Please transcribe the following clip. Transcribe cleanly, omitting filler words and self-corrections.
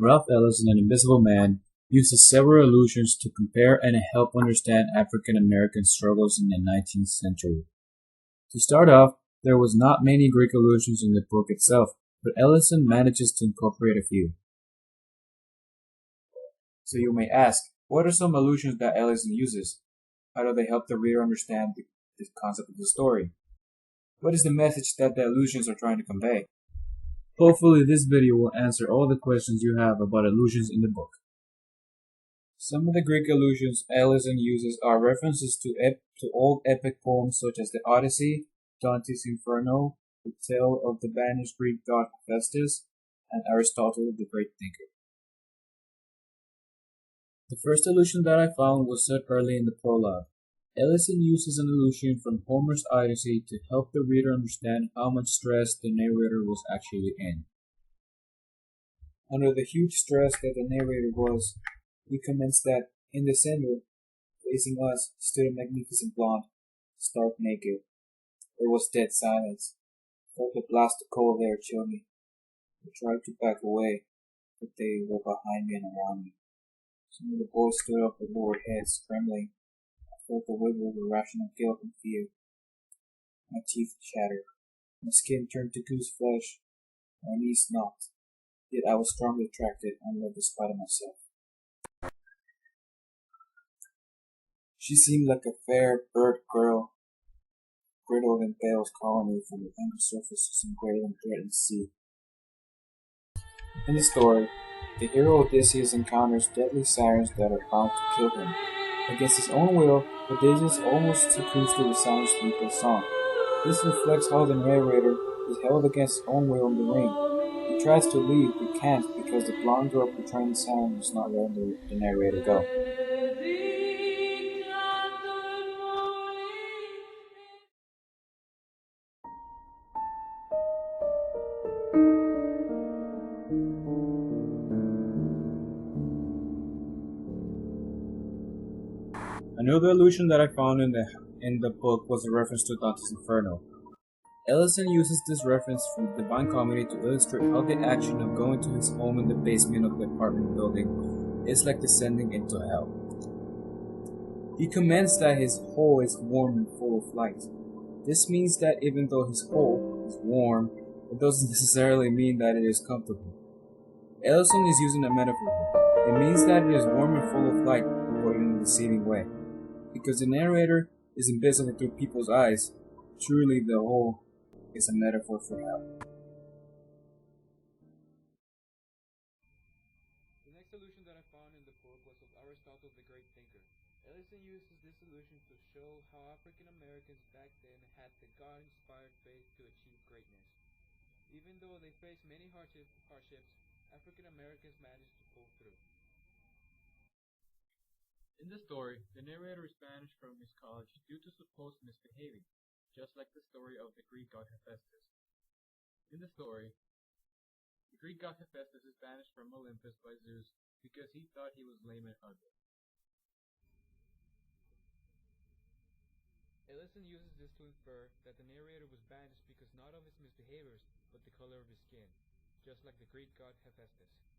Ralph Ellison, an invisible man, uses several illusions to compare and help understand African American struggles in the 19th century. To start off, there was not many Greek illusions in the book itself, but Ellison manages to incorporate a few. So you may ask, what are some illusions that Ellison uses? How do they help the reader understand the concept of the story? What is the message that the illusions are trying to convey? Hopefully this video will answer all the questions you have about illusions in the book. Some of the Greek illusions Ellison uses are references to old epic poems such as the Odyssey, Dante's Inferno, the tale of the banished Greek god Hephaestus, and Aristotle the Great Thinker. The first illusion that I found was set early in the prologue. Ellison uses an illusion from Homer's Odyssey to help the reader understand how much stress the narrator was actually in. Under the huge stress that the narrator was, we commenced that, in the center, facing us, stood a magnificent blonde, stark naked. There was dead silence. I felt a blast of cold air chill me. I tried to back away, but they were behind me and around me. Some of the boys stood up with lowered heads, trembling. I felt a wave of irrational guilt and fear. My teeth chattered. My skin turned to goose flesh. My knees knocked. Yet I was strongly attracted and loved despite of myself. She seemed like a fair bird girl, griddled in veils calling me from the angry surface of some great and threatened sea. In the story, the hero Odysseus encounters deadly sirens that are bound to kill him. Against his own will, Odysseus almost succumbs to the siren's lethal song. This reflects how the narrator is held against his own will in the ring. He tries to leave, but can't because the blonde girl portraying the siren is not letting the narrator go. Another illusion that I found in the book was a reference to Dante's Inferno. Ellison uses this reference from the Divine Comedy to illustrate how the action of going to his home in the basement of the apartment building is like descending into hell. He comments that his hole is warm and full of light. This means that even though his hole is warm, it doesn't necessarily mean that it is comfortable. Ellison is using a metaphor here. It means that it is warm and full of light, but in a deceiving way. Because the narrator is invisible through people's eyes, truly the hole is a metaphor for hell. The next illusion that I found in the book was of Aristotle the Great Thinker. Ellison uses this illusion to show how African Americans back then had the God-inspired faith to achieve greatness. Even though they faced many hardships, African Americans managed to pull through. In the story, the narrator is banished from his college due to supposed misbehaving, just like the story of the Greek god Hephaestus. In the story, the Greek god Hephaestus is banished from Olympus by Zeus because he thought he was lame and ugly. Ellison uses this to infer that the narrator was banished because not of his misbehaviors, but the color of his skin, just like the Greek god Hephaestus.